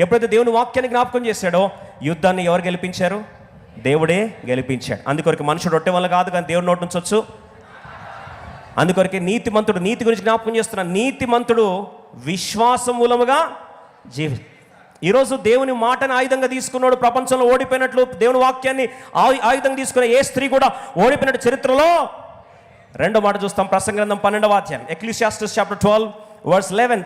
ఎప్పుడైతే దేవుని వాక్యాన్ని జ్ఞాపకం చేశాడో యుద్ధాన్ని ఎవరు గెలిపించారు? దేవుడే గెలిపించాడు. అందుకొరకు మనుషుడు రొట్టె వల్ల కాదు కానీ దేవుడి నోటి నుంచి వచ్చు. అందుకొరకే నీతిమంతుడు, నీతి గురించి జ్ఞాపకం చేస్తున్నా, నీతిమంతుడు విశ్వాసం మూలముగా ఈరోజు దేవుని మాటని ఆయుధంగా తీసుకున్నాడు. ప్రపంచంలో ఓడిపోయినట్లు దేవుని వాక్యాన్ని ఆయుధంగా తీసుకున్న ఏ స్త్రీ కూడా ఓడిపోయినట్టు చరిత్రలో రెండో మాట చూస్తాం. ప్రసంగి గ్రంథం 12వ అధ్యాయం, ఎక్లీసియాస్టిస్ చాప్టర్ 12 verse 11.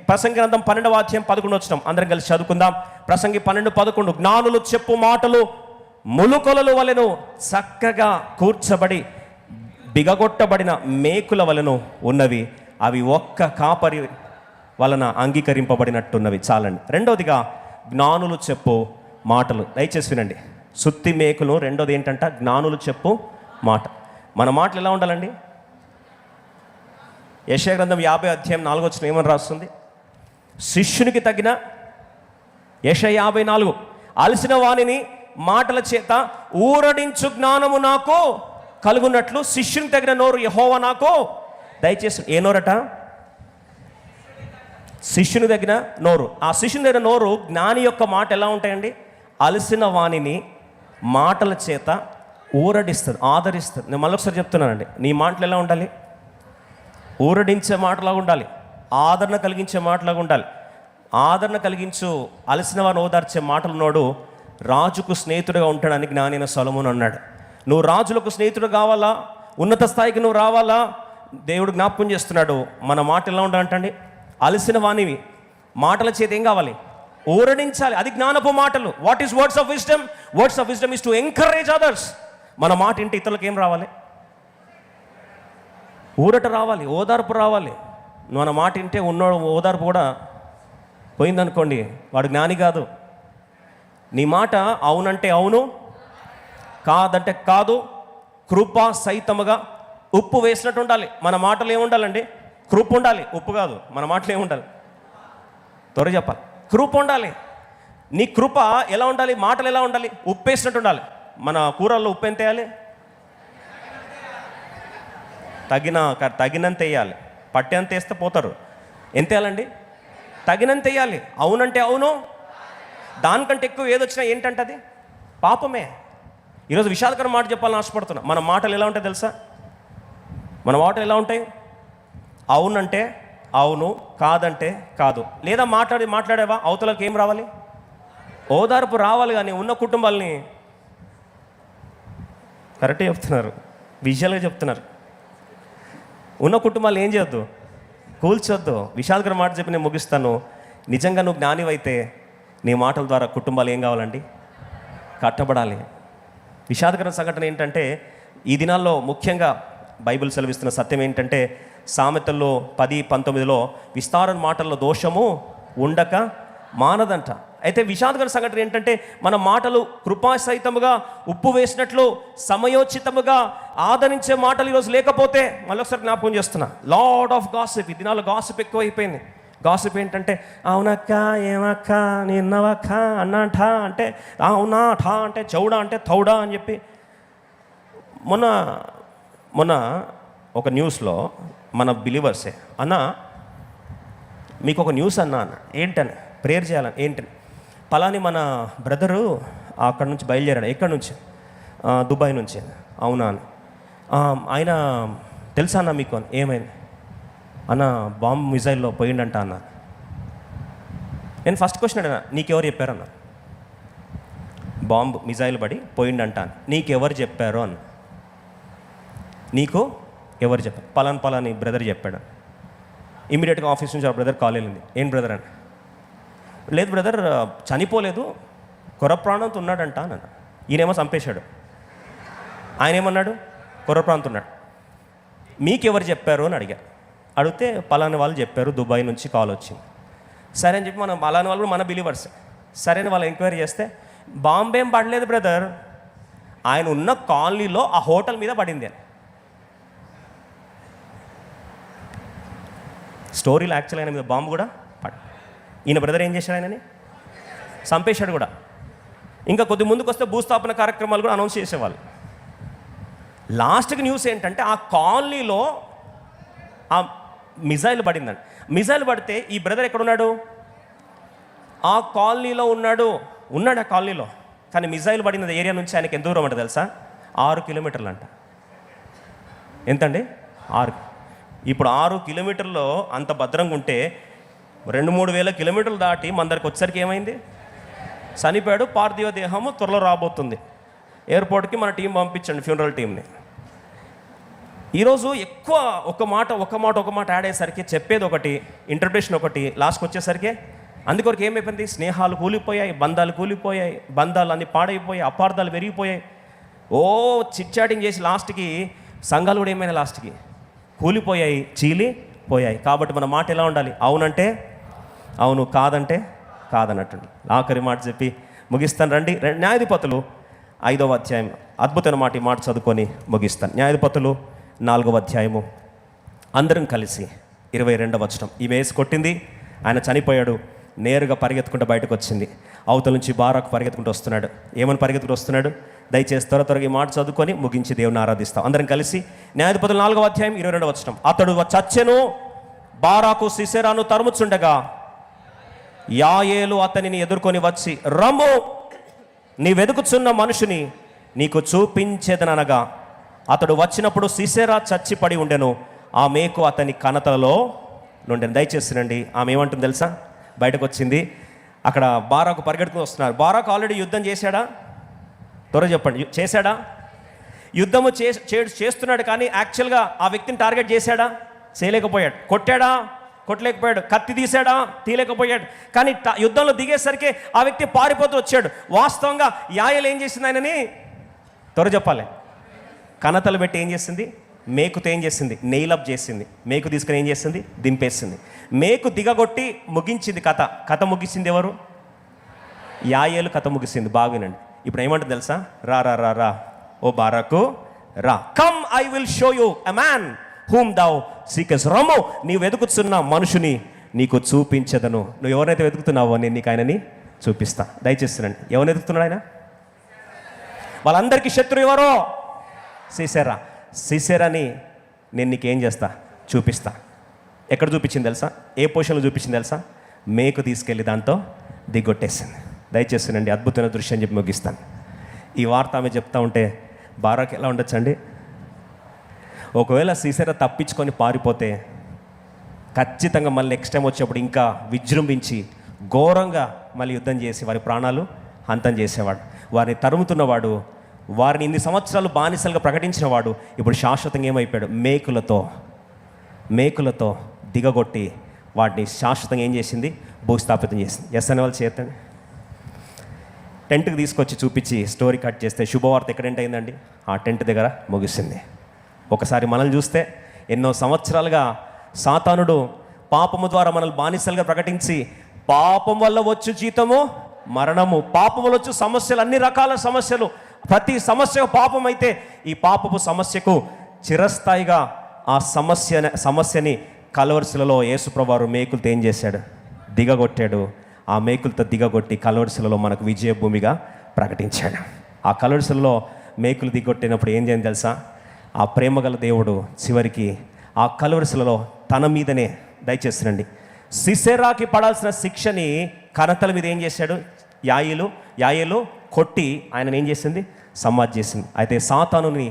ప్రసంగి గ్రంథం 12వ అధ్యాయం 11 వచనం అందరం కలిసి చదువుకుందాం. ప్రసంగి 12:11. జ్ఞానులు చెప్పు మాటలు ములుకొలలు వలెను చక్కగా కూర్చబడి బిగగొట్టబడిన మేకుల వలెను ఉన్నవి, అవి ఒక్క కాపరి వలన అంగీకరింపబడినట్టున్నవి. చాలండి. రెండవదిగా జ్ఞానులు చెప్పు మాటలు. దయచేసి వినండి. సుత్తి మేకులు. రెండోది ఏంటంట? జ్ఞానులు చెప్పు మాట. మన మాటలు ఎలా ఉండాలండి? యెషయా గ్రంథం 50 అధ్యాయం 4 వచనం ఏమని రాస్తుంది? శిష్యునికి తగిన యెషయా 54. అలసిన వాణిని మాటల చేత ఊరడించు జ్ఞానము నాకు కలుగున్నట్లు శిష్యునికి తగిన నోరు యెహోవా నాకు దయచేసి. ఏ నోరట? శిష్యుని దగ్గర నోరు. ఆ శిష్యుని దగ్గర నోరు. జ్ఞాని యొక్క మాట ఎలా ఉంటాయండి? అలసిన వాణిని మాటల చేత ఊరడిస్తుంది, ఆదరిస్తుంది. నేను మళ్ళొకసారి చెప్తున్నానండి, నీ మాటలు ఎలా ఉండాలి? ఊరడించే మాటలాగా ఉండాలి, ఆదరణ కలిగించే మాటలాగా ఉండాలి. ఆదరణ కలిగించు, అలసిన వారిని ఓదార్చే మాటలున్నోడు రాజుకు స్నేహితుడిగా ఉంటాడని జ్ఞాని అయిన సొలొమోను అన్నాడు. నువ్వు రాజులకు స్నేహితుడు కావాలా, ఉన్నత స్థాయికి నువ్వు రావాలా, దేవుడు జ్ఞాపకం చేస్తున్నాడు. మన మాట ఎలా ఉండాలంటండి? అలసిన వాణివి మాటల చేత ఏం కావాలి? ఊరడించాలి. అది జ్ఞానపు మాటలు. What is words of wisdom? Words of wisdom is to encourage others. మన మాట ఇంటి ఇతరులకు ఏం రావాలి? ఊరట రావాలి, ఓదార్పు రావాలి. మన మాట ఇంటే ఉన్న ఓదార్పు కూడా పోయిందనుకోండి, వాడు జ్ఞాని కాదు. నీ మాట అవునంటే అవును, కాదంటే కాదు, కృప సహితముగా ఉప్పు వేసినట్టు ఉండాలి. మన మాటలు ఏముండాలండి? కృప ఉండాలి, ఉప్పు కాదు. మన మాటలు ఏముండాలి? త్వరగా చెప్పాలి. కృప ఉండాలి. నీ కృప ఎలా ఉండాలి? మాటలు ఎలా ఉండాలి? ఉప్పు వేసినట్టు ఉండాలి. మన కూరల్లో ఉప్పు ఎంత వేయాలి? తగినంత వేయాలి. పట్టేంత వేస్తే పోతారు. ఎంత వేయాలండి? తగినంత వేయాలి. అవునంటే అవును, దానికంటే ఎక్కువ ఏదొచ్చినా ఏంటంటే అది పాపమే. ఈరోజు విషాదకర మాట చెప్పాలని ఆశపడుతున్నా. మన మాటలు ఎలా ఉంటాయి తెలుసా? మన మాటలు ఎలా ఉంటాయి? అవునంటే అవును, కాదంటే కాదు. లేదా మాట్లాడేవా అవతలకి ఏం రావాలి? ఓదార్పు రావాలి. కానీ ఉన్న కుటుంబాలని కరెక్ట్గా చెప్తున్నారు, విజువల్గా చెప్తున్నారు. ఉన్న కుటుంబాలు ఏం చేయొద్దు? కూల్చొద్దు. విషాదకర మాట చెప్పి నేను ముగిస్తాను. నిజంగా నువ్వు జ్ఞానివైతే నీ మాటల ద్వారా కుటుంబాలు ఏం కావాలండి? కట్టబడాలి. విషాదకర సంఘటన ఏంటంటే, ఈ దినాల్లో ముఖ్యంగా బైబిల్ సెలవిస్తున్న సత్యం ఏంటంటే, సామెతల్లో 10:19 విస్తారణ మాటల్లో దోషము ఉండక మానదంట. అయితే విషాదకర సంఘటన ఏంటంటే, మన మాటలు కృపాసహితముగా ఉప్పు వేసినట్లు సమయోచితముగా ఆదరించే మాటలు ఈరోజు లేకపోతే, మళ్ళొకసారి జ్ఞాపకం చేస్తున్నా, లార్డ్ ఆఫ్ గాసిప్. ఈ దినాల్లో గాసిప్ ఎక్కువ అయిపోయింది. గాసిప్ ఏంటంటే, అవునక్క, ఏమక్క, నిన్నవక్క, అన్నాఠా అంటే అవునా, ఠా అంటే చౌడా అంటే తౌడా అని చెప్పి. మొన్న ఒక న్యూస్లో మన బిలీవర్సే, అన్న మీకు ఒక న్యూస్ అన్న ఏంటని, ప్రేయర్ చేయాలని. ఏంటని? పలాని మన బ్రదరు అక్కడ నుంచి బయలుదేరాడు. ఎక్కడి నుంచి? దుబాయ్ నుంచి. అవునా అని. ఆయన తెలుసా అన్న మీకు అని. ఏమైంది అన్న? బాంబ్ మిజైల్లో పోయిండంట అన్న. నేను ఫస్ట్ క్వశ్చన్ అడిగినా, నీకెవరు చెప్పారన్న? బాంబు మిజైల్ పడి పోయిండంట అని నీకెవరు చెప్పారు అన్న? నీకు ఎవరు చెప్పారు? పలాని బ్రదర్ చెప్పాడు. ఇమీడియట్గా ఆఫీస్ నుంచి ఆ బ్రదర్ కాల్ వెళ్ళింది. ఏం బ్రదర్ అని? లేదు బ్రదర్, చనిపోలేదు, కొర ప్రాణంతో ఉన్నాడంట అన్న. ఈయనేమో చంపేశాడు. ఆయన ఏమన్నాడు? కొర ప్రాణంతో ఉన్నాడు. మీకెవరు చెప్పారు అని అడిగితే పలాని వాళ్ళు చెప్పారు, దుబాయ్ నుంచి కాల్ వచ్చింది. సరే అని చెప్పి మనం పలాని వాళ్ళు కూడా మన బిలీవర్స్. సరే అని వాళ్ళు ఎంక్వైరీ చేస్తే, బాంబేం పడలేదు బ్రదర్, ఆయన ఉన్న కాలనీలో ఆ హోటల్ మీద పడింది అని. స్టోరీలో యాక్చువల్ ఆయన మీద బాంబు కూడా ఈయన బ్రదర్ ఏం చేశాడు? ఆయనని చంపేశాడు కూడా. ఇంకా కొద్ది ముందుకు వస్తే భూస్థాపన కార్యక్రమాలు కూడా అనౌన్స్ చేసేవాళ్ళు. లాస్ట్కి న్యూస్ ఏంటంటే, ఆ కాలనీలో ఆ మిజైల్ పడిందండి. మిజైల్ పడితే ఈ బ్రదర్ ఎక్కడున్నాడు? ఆ కాలనీలో ఉన్నాడు ఆ కాలనీలో. కానీ మిజైల్ పడిన ఏరియా నుంచి ఆయనకి ఎంత దూరం అంట తెలుసా? 6 కిలోమీటర్లు అంట. ఎంతండి? 6. ఇప్పుడు 6 కిలోమీటర్లో అంత భద్రంగా ఉంటే 2-3 వేల కిలోమీటర్లు దాటి మన దగ్గరికి వచ్చేసరికి ఏమైంది? చనిపోయాడు. పార్థివ దేహము త్వరలో రాబోతుంది. ఎయిర్పోర్ట్కి మన టీం పంపించండి, ఫ్యూనరల్ టీంని. ఈరోజు ఎక్కువ ఒక మాట యాడ్ అయ్యేసరికి చెప్పేది ఒకటి, ఇంటర్ప్రిటేషన్ ఒకటి, లాస్ట్కి వచ్చేసరికి అందుకొరకు ఏమైపోయింది? స్నేహాలు కూలిపోయాయి, బంధాలు కూలిపోయాయి, బంధాలు అన్నీ పాడైపోయాయి, అపార్థాలు పెరిగిపోయాయి. చిట్ చాటింగ్ చేసి లాస్ట్కి సంఘాలు కూడా ఏమైనా లాస్ట్కి కూలిపోయాయి, చీలిపోయాయి. కాబట్టి మన మాట ఎలా ఉండాలి? అవునంటే అవును, కాదంటే కాదన్నట్టు. ఆఖరి మాట చెప్పి ముగిస్తాను రండి. న్యాయాధిపతులు 5వ అధ్యాయం, అద్భుతమైన మాట, ఈ మాట చదువుకొని ముగిస్తాను. న్యాయాధిపతులు 4వ అధ్యాయము. అందరం కలిసి 22వ వచనం. ఈమె వేసి కొట్టింది, ఆయన చనిపోయాడు. నేరుగా పరిగెత్తుకుంటూ బయటకు వచ్చింది. అవతల నుంచి బారాకు పరిగెత్తుకుంటూ వస్తున్నాడు. ఏమని పరిగెత్తుకుంటూ వస్తున్నాడు? దయచేసి త్వరగా ఈ మాట చదువుకొని ముగించి దేవుని ఆరాధిస్తాం. అందరం కలిసి న్యాయాధిపతులు 4వ అధ్యాయం 22వ వచనం. అతడు చచ్చెను, బారాకు సిసెరాను తరుముచుండగా యాయేలు అతనిని ఎదుర్కొని వచ్చి, రమ్ము, నీ వెదుకుచున్న మనుషుని నీకు చూపించేదనగా అతడు వచ్చినప్పుడు సిసెరా చచ్చిపడి ఉండెను, ఆ మేకు అతని కణతలలో నుండెను. దయచేసి రండి. ఆమె ఏమంటుంది తెలుసా? బయటకు వచ్చింది. అక్కడ బారాకు పరిగెడుతూ వస్తున్నారు. బారాకు ఆల్రెడీ యుద్ధం చేశాడా? త్వరగా చెప్పండి. చేశాడా? యుద్ధము చేస్తున్నాడు. కానీ యాక్చువల్గా ఆ వ్యక్తిని టార్గెట్ చేశాడా? చేయలేకపోయాడు. కొట్టాడా? కొట్టలేకపోయాడు. కత్తి తీసాడా? తీయలేకపోయాడు. కానీ యుద్ధంలో దిగేసరికి ఆ వ్యక్తి పారిపోతూ వచ్చాడు. వాస్తవంగా యాయలు ఏం చేసింది? ఆయనని త్వర చెప్పాలి. కణతలు పెట్టి ఏం చేసింది? మేకుతో ఏం చేసింది? నెయిలప్ చేసింది. మేకు తీసుకుని ఏం చేసింది? దింపేసింది. మేకు దిగగొట్టి ముగించింది కథ ముగిసింది ఎవరు? యాయేలు కథ ముగిసింది. బాగునండి. ఇప్పుడు ఏమంటుంది తెలుసా? రా రా రా రా ఓ బారాకు రా, come I will show you a man whom thou seekest. రమ్ము, నీవు వెతుకుతున్న మనుషుని నీకు చూపించదను. నువ్వు ఎవరైతే వెతుకుతున్నావో నేను నీకు ఆయనని చూపిస్తా. దయచేస్తున్నాను. ఎవరిని వెతుకుతున్నాడు ఆయన? వాళ్ళందరికీ శత్రువు ఎవరో? సిసెరాని నేను నీకేం చేస్తా? చూపిస్తా. ఎక్కడ చూపించింది తెలుసా? ఏ పొజిషన్లో చూపించింది తెలుసా? మేకు తీసుకెళ్ళి దాంతో దిగొట్టేసింది. దయచేస్తానండి. అద్భుతమైన దృశ్యం చెప్పి ముగిస్తాను. ఈ వార్త ఆమె చెప్తా ఉంటే బారాకు ఎలా ఉండొచ్చండి? ఒకవేళ సిసెరా తప్పించుకొని పారిపోతే ఖచ్చితంగా మళ్ళీ నెక్స్ట్ టైం వచ్చేప్పుడు ఇంకా విజృంభించి ఘోరంగా మళ్ళీ యుద్ధం చేసి వారి ప్రాణాలు హంతం చేసేవాడు. వారిని తరుముతున్నవాడు, వారిని ఇన్ని సంవత్సరాలు బానిసలుగా ప్రకటించిన వాడు ఇప్పుడు శాశ్వతంగా ఏమైపోయాడు? మేకులతో దిగగొట్టి వాటిని శాశ్వతంగా ఏం చేసింది? భూస్థాపితం చేసింది. ఎస్ అనే వాళ్ళు చేతండి. టెంట్కి తీసుకొచ్చి చూపించి స్టోరీ కట్ చేస్తే శుభవార్త ఎక్కడ ఎండ్ అయిందండి? ఆ టెంట్ దగ్గర ముగిసింది. ఒకసారి మనల్ని చూస్తే ఎన్నో సంవత్సరాలుగా సాతానుడు పాపము ద్వారా మనల్ని బానిసలుగా ప్రకటించి, పాపం వల్ల వచ్చు జీతము మరణము, పాపం వల్ల వచ్చు సమస్యలు, అన్ని రకాల సమస్యలు, ప్రతి సమస్య పాపం అయితే ఈ పాపపు సమస్యకు చిరస్థాయిగా ఆ సమస్యని కల్వరిశిలలో యేసుప్రభువారు మేకులతో ఏం చేశాడు? దిగగొట్టాడు. ఆ మేకులతో దిగగొట్టి కల్వరిశిలలో మనకు విజయభూమిగా ప్రకటించాడు. ఆ కల్వరిశిలలో మేకులు దిగొట్టినప్పుడు ఏం చేయండి తెలుసా? ఆ ప్రేమగల దేవుడు చివరికి ఆ కల్వరిశిలలో తన మీదనే, దయచేసినండి, సిసెరాకి పడాల్సిన శిక్షని కణతల మీద ఏం చేశాడు? యాయేలు కొట్టి ఆయనను ఏం చేసింది? సమాధి చేసింది. అయితే సాతానుని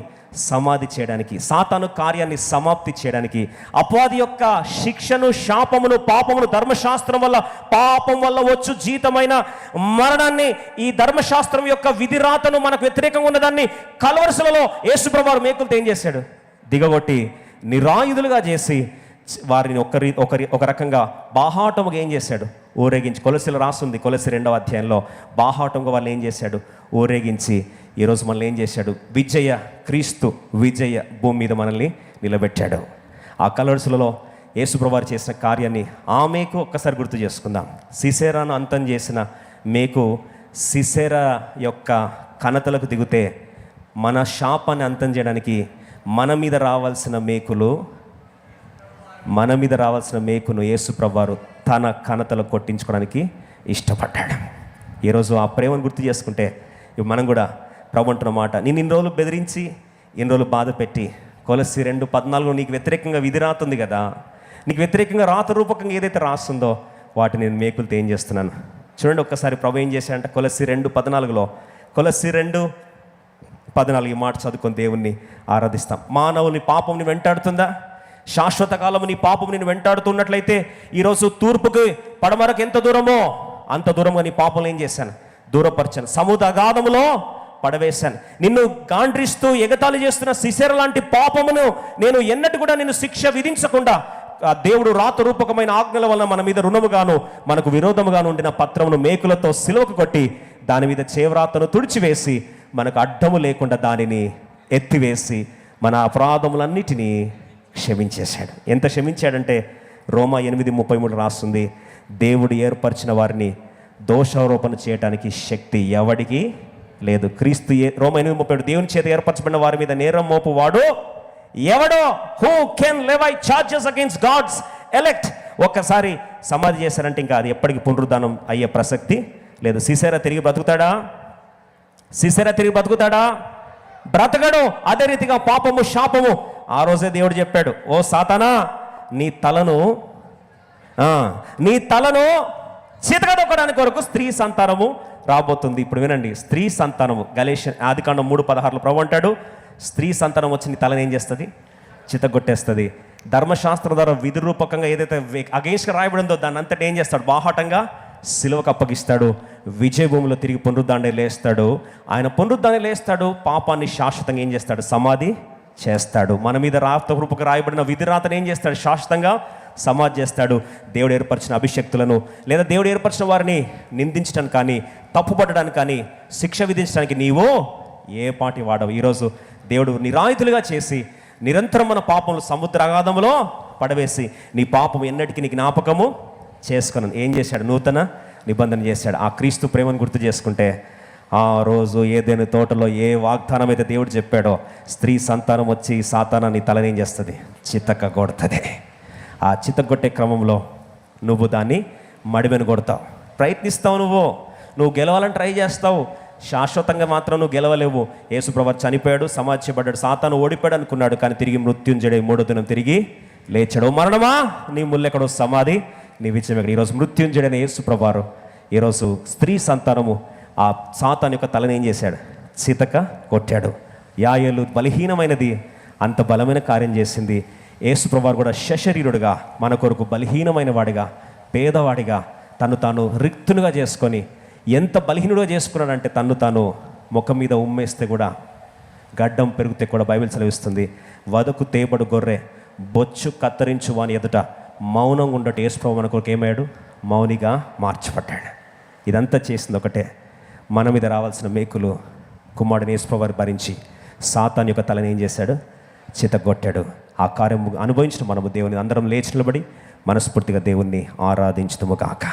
సమాధి చేయడానికి, సాతాను కార్యాన్ని సమాప్తి చేయడానికి, అపవాది యొక్క శిక్షను, శాపమును, పాపమును, ధర్మశాస్త్రం వల్ల, పాపం వల్ల వచ్చు జీతమైన మరణాన్ని, ఈ ధర్మశాస్త్రం యొక్క విధిరాతను, మనకు వ్యతిరేకంగా ఉన్నదాన్ని కల్వరిశిలలో యేసుప్రభువారు మేకులతో ఏం చేశాడు? దిగగొట్టి నిరాయుధులుగా చేసి వారిని ఒక రకంగా బాహాటముగా ఏం చేశాడు? ఊరేగించి. కొలసీలో రాస్తుంది, కొలసీ 2వ అధ్యాయంలో బాహాటంగా వాళ్ళు ఏం చేశాడు? ఊరేగించి ఈరోజు మనల్ని ఏం చేశాడు? క్రీస్తు విజయ భూమి మీద మనల్ని నిలబెట్టాడు. ఆ కల్వరిశిలలో యేసుప్రభువారు చేసిన కార్యాన్ని ఆమెకు ఒక్కసారి గుర్తు చేసుకుందాం. సిసెరాను అంతం చేసిన మేకు సిసెరా యొక్క కణతలకు దిగితే మన శాపాన్ని అంతం చేయడానికి మన మీద రావాల్సిన మేకును యేసుప్రభువారు తన కణతలు కొట్టించుకోవడానికి ఇష్టపడ్డాడు. ఈరోజు ఆ ప్రేమను గుర్తు చేసుకుంటే మనం కూడా ప్రభు అంటున్న మాట, నేను ఇన్ని రోజులు బెదిరించి, ఇన్ని రోజులు బాధ పెట్టి, కొలస్సీ 2:14 నీకు వ్యతిరేకంగా విధి రాతుంది కదా, నీకు వ్యతిరేకంగా రాత రూపకంగా ఏదైతే రాస్తుందో వాటిని నేను మేకులతో ఏం చేస్తున్నాను? చూడండి ఒక్కసారి ప్రభు ఏం చేశాడంటే కొలస్సీ 2:14 కొలస్సీ 2:14 ఈ మాట చదువుకొని దేవుణ్ణి ఆరాధిస్తాం. మానవుని పాపం ని వెంటాడుతుందా? శాశ్వత కాలము నీ పాపం నిన్ను వెంటాడుతున్నట్లయితే ఈరోజు తూర్పుకి పడమరకు ఎంత దూరమో అంత దూరంగా నీ పాపం ఏం చేశాను? దూరపరిచాను. సముద్ర అగాధములో పడవేశాను. నిన్ను గాండ్రిస్తూ ఎగతాళి చేస్తున్న సిసెర లాంటి పాపమును నేను ఎన్నటి కూడా నిన్ను శిక్ష విధించకుండా ఆ దేవుడు రాతరూపకమైన ఆజ్ఞల వలన మన మీద రుణముగాను మనకు విరోధముగాను ఉండిన పత్రమును మేకులతో సిలువకు కొట్టి దాని మీద చేవ్రాతను తుడిచివేసి మనకు అడ్డము లేకుండా దానిని ఎత్తివేసి మన అపరాధములన్నిటినీ క్షమించేశాడు. ఎంత క్షమించాడంటే రోమా 8:33 రాస్తుంది, దేవుడు ఏర్పరిచిన వారిని దోషారోపణ చేయడానికి శక్తి ఎవడికి లేదు. క్రీస్తు రోమా 8:37 దేవుని చేత ఏర్పరచబడిన వారి మీద నేరం మోపువాడు ఎవడో? Who can levy charges against God's elect. ఒక్కసారి సమాధి చేశారంటే ఇంకా అది ఎప్పటికీ పునరుద్ధానం అయ్యే ప్రసక్తి లేదు. సిసెరా తిరిగి బ్రతుకుతాడా? సిసెరా తిరిగి బ్రతుకుతాడా? బ్రతకడు. అదే రీతిగా పాపము, శాపము. ఆ రోజే దేవుడు చెప్పాడు, ఓ సాతానా నీ తలను చితకదొక్కడానికి వరకు స్త్రీ సంతానము రాబోతుంది. ఇప్పుడు వినండి, స్త్రీ సంతానము ఆదికాండం 3:16 ప్రభు అంటాడు, స్త్రీ సంతానం వచ్చి నీ తలని ఏం చేస్తుంది? చితగొట్టేస్తుంది. ధర్మశాస్త్రం ద్వారా విధి రూపకంగా ఏదైతే అగేన్స్ట్గా రాయబడిందో దాన్ని అంతటా ఏం చేస్తాడు? బాహాటంగా సిలువకు అప్పగిస్తాడు. విజయభూమిలో తిరిగి పునరుద్ధాన్ని లేస్తాడు. ఆయన పునరుద్ధాన్ని లేస్తాడు. పాపాన్ని శాశ్వతంగా ఏం చేస్తాడు? సమాధి చేస్తాడు. మన మీద రూపక రాయబడిన విధి రాతను ఏం చేస్తాడు? శాశ్వతంగా సమాధి చేస్తాడు. దేవుడు ఏర్పరిచిన అభిషక్తులను లేదా దేవుడు ఏర్పరిచిన వారిని నిందించడానికి కానీ, తప్పుపట్టడానికి కానీ, శిక్ష విధించడానికి నీవు ఏ పాటి వాడవు. ఈరోజు దేవుడు నిరాయుధులుగా చేసి నిరంతరం మన పాపములు సముద్ర అగాధములో పడవేసి నీ పాపం ఎన్నటికీ నీ జ్ఞాపకము చేసుకున్నాను. ఏం చేశాడు? నూతన నిబంధన చేశాడు. ఆ క్రీస్తు ప్రేమను గుర్తు చేసుకుంటే ఆ రోజు ఏదైనా తోటలో ఏ వాగ్దానం అయితే దేవుడు చెప్పాడో, స్త్రీ సంతానం వచ్చి సాతానాన్ని తలనేం చేస్తుంది? చితకగొడుతుంది. ఆ చితగొట్టే క్రమంలో నువ్వు దాన్ని మడిమెను కొడతావు, ప్రయత్నిస్తావు. నువ్వు గెలవాలని ట్రై చేస్తావు. శాశ్వతంగా మాత్రం నువ్వు గెలవలేవు. యేసుప్రభు చనిపోయాడు, సమాధి చేయబడ్డాడు, సాతాను ఓడిపోయాడు అనుకున్నాడు. కానీ తిరిగి మృత్యుంజయుడై 3వ దినం తిరిగి లేచాడు. మరణమా నీ ముల్లెక్కడో, సమాధి నీ విజయం ఎక్కడ? ఈరోజు మృత్యుంజయుడైన యేసుప్రభు ఈరోజు స్త్రీ సంతానము ఆ సాతాను యొక్క తలని ఏం చేశాడు? చితక కొట్టాడు. యాయేలు బలహీనమైనది అంత బలమైన కార్యం చేసింది. యేసుప్రభు కూడా శరీరుడుగా మన కొరకు బలహీనమైన వాడిగా, పేదవాడిగా తను తాను రిక్తునుగా చేసుకొని ఎంత బలహీనుడుగా చేసుకున్నాడంటే తను తాను ముఖం మీద ఉమ్మేస్తే కూడా గడ్డం పెరిగితే కూడా బైబిల్ సెలవిస్తుంది, వదకు తేబడు గొర్రె బొచ్చు కత్తిరించు వాని ఎదుట మౌనంగా ఉండట యేసుప్రభు మన కొరకు ఏమయ్యాడు? మౌనిగా మార్చబడ్డాడు. ఇదంతా చేసింది ఒకటే, మన మీద రావాల్సిన మేకులు కుమారుడిని యేసుప్రభు భరించి సాతాను యొక్క తలని ఏం చేశాడు? చితగొట్టాడు. ఆ కార్యం అనుభవించిన మనము దేవుని అందరం లేచి నిలబడి మనస్ఫూర్తిగా దేవుణ్ణి ఆరాధించుదుము గాక.